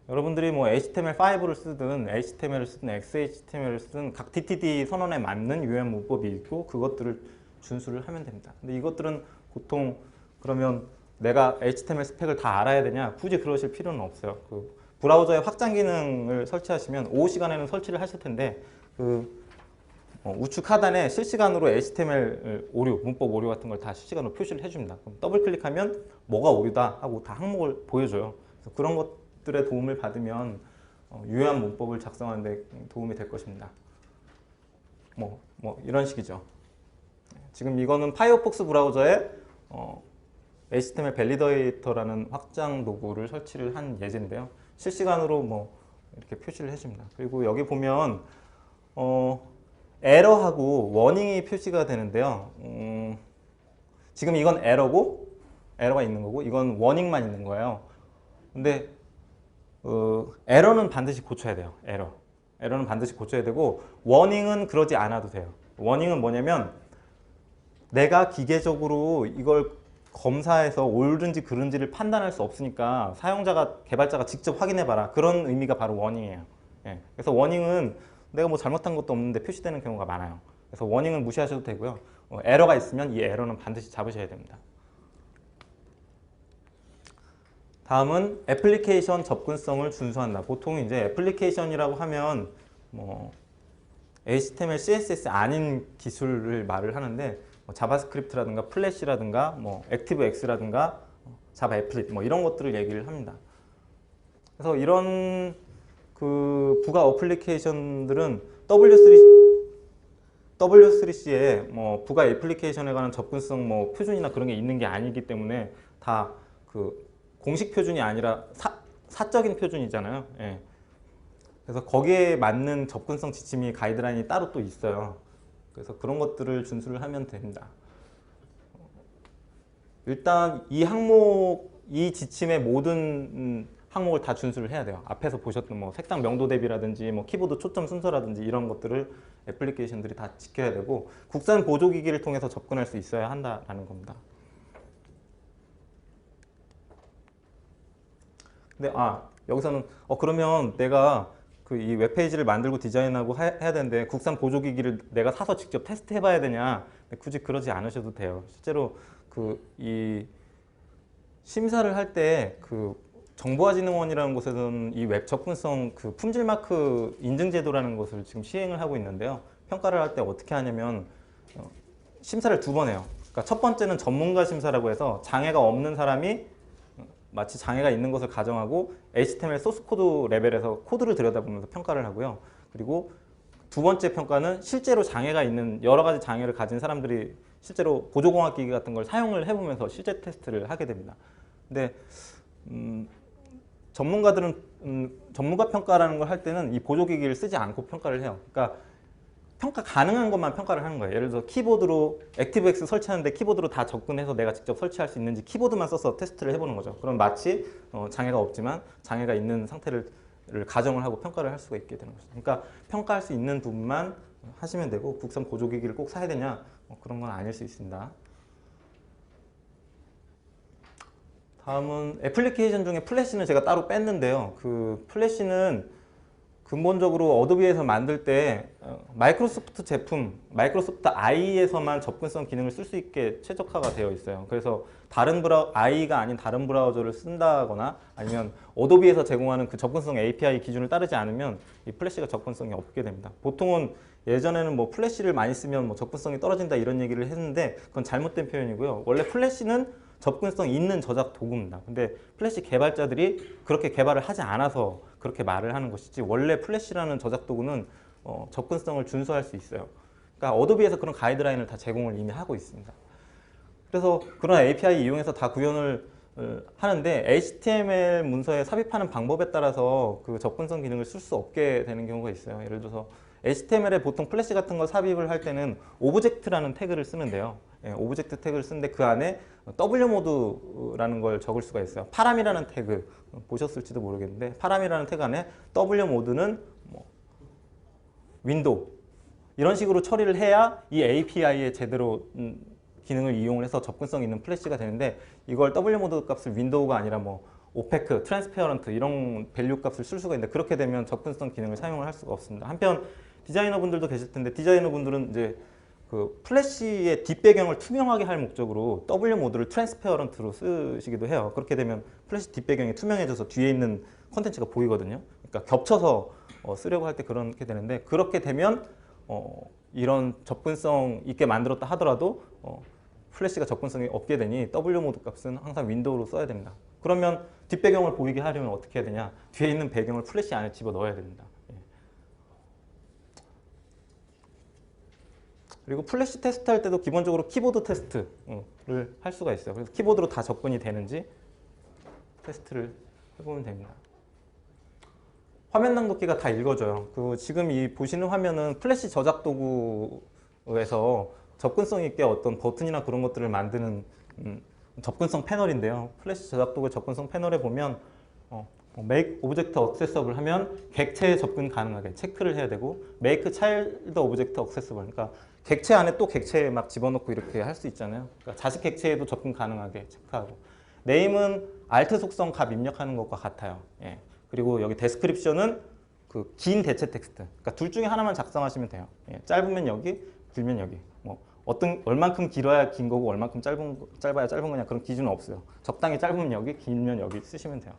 여러분들이 뭐 HTML5를 쓰든 HTML을 쓰든 XHTML을 쓰든 각 DTD 선언에 맞는 유효한 문법이 있고 그것들을 준수를 하면 됩니다. 근데 이것들은 보통 그러면 내가 HTML 스펙을 다 알아야 되냐? 굳이 그러실 필요는 없어요. 그 브라우저에 확장 기능을 설치하시면 오후 시간에는 설치를 하실 텐데 그 우측 하단에 실시간으로 HTML 오류, 문법 오류 같은 걸 다 실시간으로 표시를 해줍니다. 그럼 더블 클릭하면 뭐가 오류다 하고 다 항목을 보여줘요. 그래서 그런 것들의 도움을 받으면 유효한 문법을 작성하는 데 도움이 될 것입니다. 뭐 이런 식이죠. 지금 이거는 파이어폭스 브라우저에 HTML 밸리데이터라는 확장 도구를 설치를 한 예제인데요. 실시간으로 뭐 이렇게 표시를 해줍니다. 그리고 여기 보면 에러하고 워닝이 표시가 되는데요. 지금 이건 에러가 있는 거고 이건 워닝만 있는 거예요. 근데 에러는 반드시 고쳐야 돼요. 에러는 반드시 고쳐야 되고 워닝은 그러지 않아도 돼요. 워닝은 뭐냐면 내가 기계적으로 이걸 검사해서 옳은지 그른지를 판단할 수 없으니까 사용자가, 개발자가 직접 확인해봐라. 그런 의미가 바로 워닝이에요. 예. 그래서 워닝은 내가 뭐 잘못한 것도 없는데 표시되는 경우가 많아요. 그래서 워닝은 무시하셔도 되고요. 에러가 있으면 이 에러는 반드시 잡으셔야 됩니다. 다음은 애플리케이션 접근성을 준수한다. 보통 이제 애플리케이션이라고 하면 뭐 HTML, CSS 아닌 기술을 말을 하는데 뭐 자바스크립트라든가 플래시라든가 뭐 액티브엑스라든가 자바 애플릿 뭐 이런 것들을 얘기를 합니다. 그래서 이런 그 부가 어플리케이션들은 W3C에 뭐 부가 애플리케이션에 관한 접근성 뭐 표준이나 그런 게 있는 게 아니기 때문에 다 그 공식 표준이 아니라 사적인 표준이잖아요. 예. 그래서 거기에 맞는 접근성 지침이 가이드라인이 따로 또 있어요. 그래서 그런 것들을 준수를 하면 됩니다. 일단 이 지침의 모든 항목을 다 준수를 해야 돼요. 앞에서 보셨던 뭐 색상 명도 대비라든지 뭐 키보드 초점 순서라든지 이런 것들을 애플리케이션들이 다 지켜야 되고 국산 보조기기를 통해서 접근할 수 있어야 한다라는 겁니다. 근데 여기서는 그러면 내가 그 이 웹페이지를 만들고 디자인하고 해야 되는데 국산 보조기기를 내가 사서 직접 테스트 해봐야 되냐? 굳이 그러지 않으셔도 돼요. 실제로 그 이 심사를 할 때 그 정보화진흥원이라는 곳에서는 이 웹 접근성 그 품질 마크 인증 제도라는 것을 지금 시행을 하고 있는데요. 평가를 할 때 어떻게 하냐면 심사를 2번 해요. 그러니까 첫 번째는 전문가 심사라고 해서 장애가 없는 사람이 마치 장애가 있는 것을 가정하고 HTML 소스 코드 레벨에서 코드를 들여다보면서 평가를 하고요. 그리고 2번째 평가는 실제로 장애가 있는 여러 가지 장애를 가진 사람들이 실제로 보조공학기기 같은 걸 사용을 해보면서 실제 테스트를 하게 됩니다. 근데 전문가들은 전문가 평가라는 걸 할 때는 이 보조기기를 쓰지 않고 평가를 해요. 그러니까 평가 가능한 것만 평가를 하는 거예요. 예를 들어서 키보드로 액티브엑스 설치하는데 키보드로 다 접근해서 내가 직접 설치할 수 있는지 키보드만 써서 테스트를 해보는 거죠. 그럼 마치 장애가 없지만 장애가 있는 상태를 가정을 하고 평가를 할 수가 있게 되는 거죠. 그러니까 평가할 수 있는 부분만 하시면 되고 국산 보조기기를 꼭 사야 되냐? 그런 건 아닐 수 있습니다. 다음은 애플리케이션 중에 플래시는 제가 따로 뺐는데요. 그 플래시는 근본적으로 어도비에서 만들 때 마이크로소프트 제품, 마이크로소프트 IE에서만 접근성 기능을 쓸 수 있게 최적화가 되어 있어요. 그래서 IE가 아닌 다른 브라우저를 쓴다거나 아니면 어도비에서 제공하는 그 접근성 API 기준을 따르지 않으면 이 플래시가 접근성이 없게 됩니다. 보통은 예전에는 뭐 플래시를 많이 쓰면 뭐 접근성이 떨어진다 이런 얘기를 했는데 그건 잘못된 표현이고요. 원래 플래시는 접근성 있는 저작 도구입니다. 근데 플래시 개발자들이 그렇게 개발을 하지 않아서 그렇게 말을 하는 것이지 원래 플래시라는 저작 도구는 접근성을 준수할 수 있어요. 그러니까 어도비에서 그런 가이드라인을 다 제공을 이미 하고 있습니다. 그래서 그런 API 이용해서 다 구현을 하는데 HTML 문서에 삽입하는 방법에 따라서 그 접근성 기능을 쓸 수 없게 되는 경우가 있어요. 예를 들어서 HTML에 보통 플래시 같은 거 삽입을 할 때는 오브젝트라는 태그를 쓰는데요. 오브젝트 태그를 쓰는데 그 안에 W모드라는 걸 적을 수가 있어요. 파람이라는 태그 보셨을지도 모르겠는데 파람이라는 태그 안에 W모드는 뭐 윈도우 이런 식으로 처리를 해야 이 API에 제대로 기능을 이용을 해서 접근성 있는 플래시가 되는데 이걸 W모드 값을 윈도우가 아니라 뭐 오페크, 트랜스페어런트 이런 밸류 값을 쓸 수가 있는데 그렇게 되면 접근성 기능을 사용을 할 수가 없습니다. 한편 디자이너 분들도 계실 텐데 디자이너 분들은 이제 그 플래시의 뒷배경을 투명하게 할 목적으로 W모드를 트랜스페어런트로 쓰시기도 해요. 그렇게 되면 플래시 뒷배경이 투명해져서 뒤에 있는 콘텐츠가 보이거든요. 그러니까 겹쳐서 쓰려고 할 때 그렇게 되는데 그렇게 되면 이런 접근성 있게 만들었다 하더라도 플래시가 접근성이 없게 되니 W모드 값은 항상 윈도우로 써야 됩니다. 그러면 뒷배경을 보이게 하려면 어떻게 해야 되냐? 뒤에 있는 배경을 플래시 안에 집어넣어야 됩니다. 그리고 플래시 테스트 할 때도 기본적으로 키보드 테스트를 할 수가 있어요. 그래서 키보드로 다 접근이 되는지 테스트를 해보면 됩니다. 화면 낭독기가 다 읽어줘요. 그 지금 이 보시는 화면은 플래시 저작 도구에서 접근성 있게 어떤 버튼이나 그런 것들을 만드는 접근성 패널인데요. 플래시 저작 도구 접근성 패널에 보면 make object accessible 하면 객체에 접근 가능하게 체크를 해야 되고 make child object accessible, 그러니까 객체 안에 또 객체 막 집어넣고 이렇게 할 수 있잖아요. 그러니까 자식 객체에도 접근 가능하게 체크하고, name은 alt 속성 값 입력하는 것과 같아요. 예. 그리고 여기 description은 그 긴 대체 텍스트, 그러니까 둘 중에 하나만 작성하시면 돼요. 예. 짧으면 여기, 길면 여기. 뭐 어떤 얼만큼 길어야 긴 거고 얼만큼 짧아야 짧은 거냐 그런 기준은 없어요. 적당히 짧으면 여기, 길면 여기 쓰시면 돼요.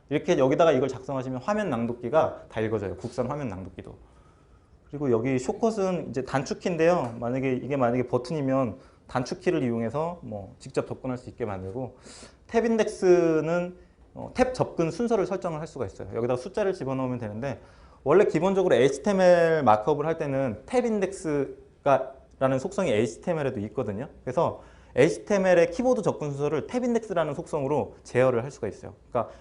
이렇게 여기다가 이걸 작성하시면 화면 낭독기가 다 읽어져요. 국산 화면 낭독기도. 그리고 여기 숏컷은 이제 단축키인데요. 이게 만약에 버튼이면 단축키를 이용해서 뭐 직접 접근할 수 있게 만들고, 탭 인덱스는 탭 접근 순서를 설정을 할 수가 있어요. 여기다가 숫자를 집어넣으면 되는데, 원래 기본적으로 HTML 마크업을 할 때는 탭 인덱스가 라는 속성이 HTML에도 있거든요. 그래서 HTML의 키보드 접근 순서를 탭 인덱스라는 속성으로 제어를 할 수가 있어요. 그러니까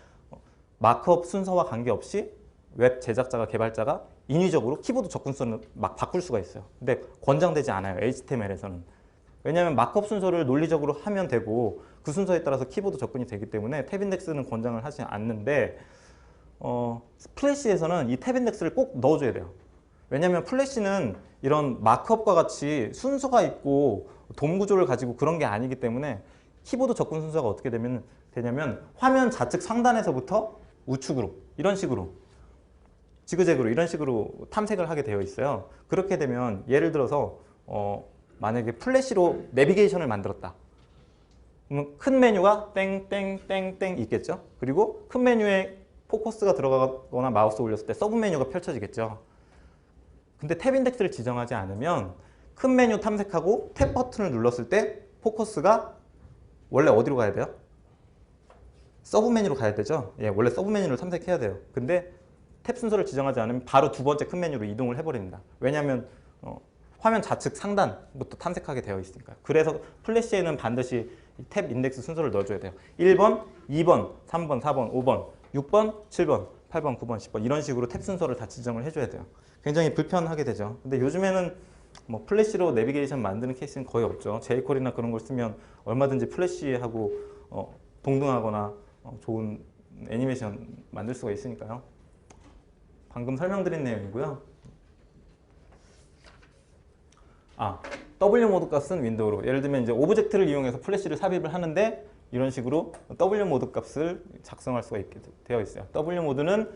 마크업 순서와 관계없이 웹 제작자가, 개발자가 인위적으로 키보드 접근선을 막 바꿀 수가 있어요. 근데 권장되지 않아요, HTML에서는. 왜냐하면 마크업 순서를 논리적으로 하면 되고 그 순서에 따라서 키보드 접근이 되기 때문에 탭 인덱스는 권장을 하지 않는데, 플래시에서는 이 탭 인덱스를 꼭 넣어줘야 돼요. 왜냐하면 플래시는 이런 마크업과 같이 순서가 있고 돔 구조를 가지고 그런 게 아니기 때문에 키보드 접근 순서가 어떻게 되냐면 화면 좌측 상단에서부터 우측으로 이런 식으로 지그재그로 이런 식으로 탐색을 하게 되어 있어요. 그렇게 되면 예를 들어서 만약에 플래시로 내비게이션을 만들었다. 그러면 큰 메뉴가 땡땡땡땡 있겠죠. 그리고 큰 메뉴에 포커스가 들어가거나 마우스 올렸을 때 서브 메뉴가 펼쳐지겠죠. 근데 탭 인덱스를 지정하지 않으면 큰 메뉴 탐색하고 탭 버튼을 눌렀을 때 포커스가 원래 어디로 가야 돼요? 서브 메뉴로 가야 되죠. 예, 원래 서브 메뉴를 탐색해야 돼요. 근데 탭 순서를 지정하지 않으면 바로 두 번째 큰 메뉴로 이동을 해버립니다. 왜냐하면 화면 좌측 상단부터 탐색하게 되어 있으니까요. 그래서 플래시에는 반드시 탭 인덱스 순서를 넣어줘야 돼요. 1번, 2번, 3번, 4번, 5번, 6번, 7번, 8번, 9번, 10번 이런 식으로 탭 순서를 다 지정을 해줘야 돼요. 굉장히 불편하게 되죠. 근데 요즘에는 뭐 플래시로 내비게이션 만드는 케이스는 거의 없죠. jQuery나 그런 걸 쓰면 얼마든지 플래시하고 동등하거나 좋은 애니메이션 만들 수가 있으니까요. 방금 설명드린 내용이고요. W 모드 값은 윈도우로, 예를 들면 이제 오브젝트를 이용해서 플래시를 삽입을 하는데 이런 식으로 W 모드 값을 작성할 수가 있게 되어 있어요. W 모드는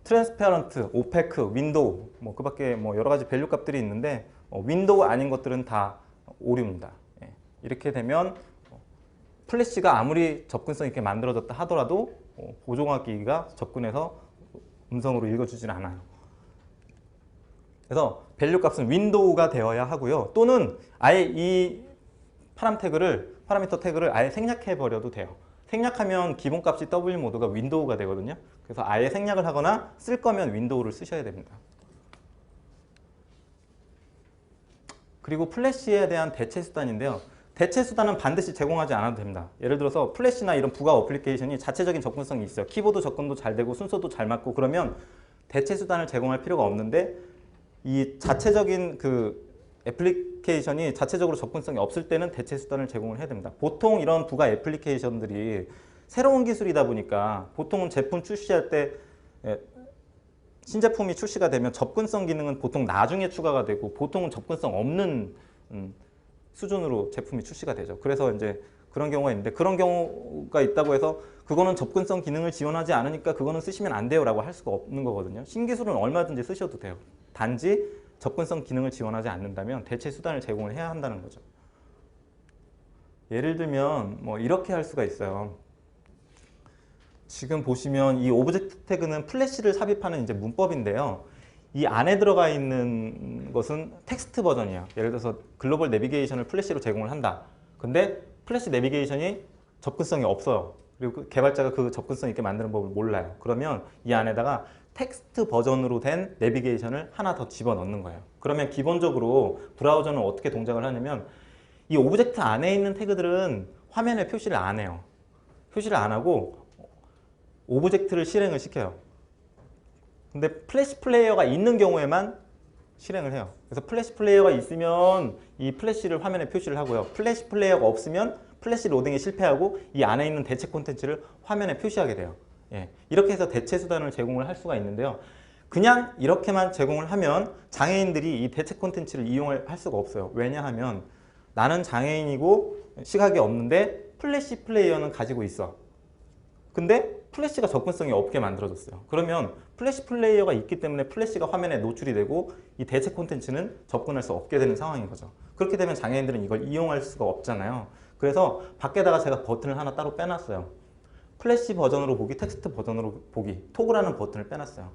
트랜스페런트, 오페크, 윈도우 뭐 그밖에 뭐 여러 가지 밸류 값들이 있는데 윈도우 아닌 것들은 다 오류입니다. 예. 이렇게 되면 플래시가 아무리 접근성 있게 만들어졌다 하더라도 보조공학기기가 접근해서 음성으로 읽어주질 않아요. 그래서 밸류 값은 윈도우가 되어야 하고요. 또는 아예 이 파라미터 태그를 아예 생략해 버려도 돼요. 생략하면 기본값이 W 모드가 윈도우가 되거든요. 그래서 아예 생략을 하거나 쓸 거면 윈도우를 쓰셔야 됩니다. 그리고 플래시에 대한 대체 수단인데요. 대체 수단은 반드시 제공하지 않아도 됩니다. 예를 들어서 플래시나 이런 부가 어플리케이션이 자체적인 접근성이 있어요. 키보드 접근도 잘 되고 순서도 잘 맞고 그러면 대체 수단을 제공할 필요가 없는데, 이 자체적인 그 애플리케이션이 자체적으로 접근성이 없을 때는 대체 수단을 제공을 해야 됩니다. 보통 이런 부가 애플리케이션들이 새로운 기술이다 보니까 보통은 제품 출시할 때 신제품이 출시가 되면 접근성 기능은 보통 나중에 추가가 되고 보통은 접근성 없는 수준으로 제품이 출시가 되죠. 그래서 이제 그런 경우가 있는데, 그런 경우가 있다고 해서 그거는 접근성 기능을 지원하지 않으니까 그거는 쓰시면 안 돼요 라고 할 수가 없는 거거든요. 신기술은 얼마든지 쓰셔도 돼요. 단지 접근성 기능을 지원하지 않는다면 대체 수단을 제공을 해야 한다는 거죠. 예를 들면 뭐 이렇게 할 수가 있어요. 지금 보시면 이 오브젝트 태그는 플래시를 삽입하는 이제 문법인데요. 이 안에 들어가 있는 것은 텍스트 버전이에요. 예를 들어서 글로벌 내비게이션을 플래시로 제공을 한다. 근데 플래시 내비게이션이 접근성이 없어요. 그리고 개발자가 그 접근성 있게 만드는 법을 몰라요. 그러면 이 안에다가 텍스트 버전으로 된 내비게이션을 하나 더 집어넣는 거예요. 그러면 기본적으로 브라우저는 어떻게 동작을 하냐면 이 오브젝트 안에 있는 태그들은 화면에 표시를 안 해요. 표시를 안 하고 오브젝트를 실행을 시켜요. 근데 플래시 플레이어가 있는 경우에만 실행을 해요. 그래서 플래시 플레이어가 있으면 이 플래시를 화면에 표시를 하고요. 플래시 플레이어가 없으면 플래시 로딩에 실패하고 이 안에 있는 대체 콘텐츠를 화면에 표시하게 돼요. 예, 이렇게 해서 대체 수단을 제공을 할 수가 있는데요. 그냥 이렇게만 제공을 하면 장애인들이 이 대체 콘텐츠를 이용을 할 수가 없어요. 왜냐하면 나는 장애인이고 시각이 없는데 플래시 플레이어는 가지고 있어. 근데 플래시가 접근성이 없게 만들어졌어요. 그러면 플래시 플레이어가 있기 때문에 플래시가 화면에 노출이 되고 이 대체 콘텐츠는 접근할 수 없게 되는 상황인 거죠. 그렇게 되면 장애인들은 이걸 이용할 수가 없잖아요. 그래서 밖에다가 제가 버튼을 하나 따로 빼놨어요. 플래시 버전으로 보기, 텍스트 버전으로 보기, 토그라는 버튼을 빼놨어요.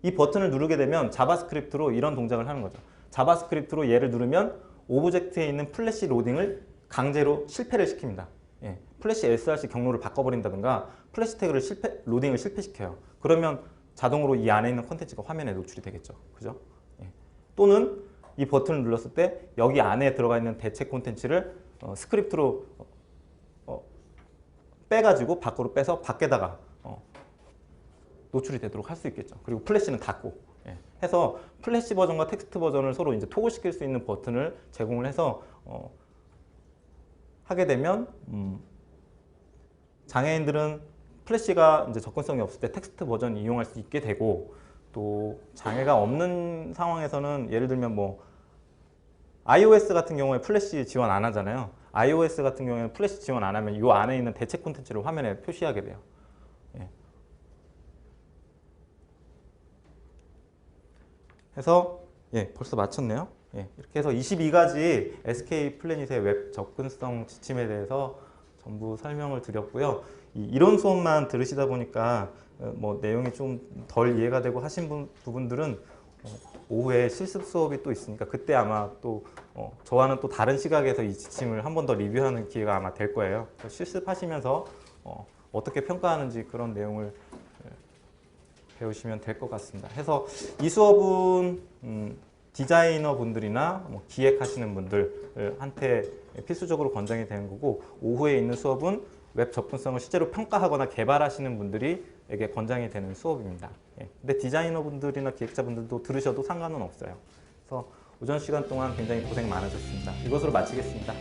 이 버튼을 누르게 되면 자바스크립트로 이런 동작을 하는 거죠. 자바스크립트로 얘를 누르면 오브젝트에 있는 플래시 로딩을 강제로 실패를 시킵니다. 예, 플래시 src 경로를 바꿔버린다든가 플래시 태그를 로딩을 실패시켜요. 그러면 자동으로 이 안에 있는 콘텐츠가 화면에 노출이 되겠죠. 그죠? 예. 또는 이 버튼을 눌렀을 때 여기 안에 들어가 있는 대체 콘텐츠를 스크립트로 빼가지고 밖으로 빼서 밖에다가 노출이 되도록 할 수 있겠죠. 그리고 플래시는 닫고 해서 플래시 버전과 텍스트 버전을 서로 이제 토글시킬 수 있는 버튼을 제공을 해서 하게 되면 장애인들은 플래시가 이제 접근성이 없을 때 텍스트 버전 이용할 수 있게 되고 또 장애가 없는 상황에서는 예를 들면 뭐 iOS 같은 경우에 플래시 지원 안 하잖아요. iOS 같은 경우에는 플래시 지원 안 하면 이 안에 있는 대체 콘텐츠를 화면에 표시하게 돼요. 예. 해서 벌써 마쳤네요. 이렇게 해서 22가지 SK 플래닛의 웹 접근성 지침에 대해서 전부 설명을 드렸고요. 이론 수업만 들으시다 보니까 뭐 내용이 좀 덜 이해가 되고 하신 부분들은 오후에 실습 수업이 또 있으니까 그때 아마 또 저와는 또 다른 시각에서 이 지침을 한 번 더 리뷰하는 기회가 아마 될 거예요. 실습하시면서 어떻게 평가하는지 그런 내용을 배우시면 될 것 같습니다. 해서 이 수업은 디자이너 분들이나 뭐 기획하시는 분들한테 필수적으로 권장이 되는 거고 오후에 있는 수업은 웹 접근성을 실제로 평가하거나 개발하시는 분들에게 권장이 되는 수업입니다. 근데 디자이너 분들이나 기획자 분들도 들으셔도 상관은 없어요. 그래서 오전 시간 동안 굉장히 고생 많으셨습니다. 이것으로 마치겠습니다.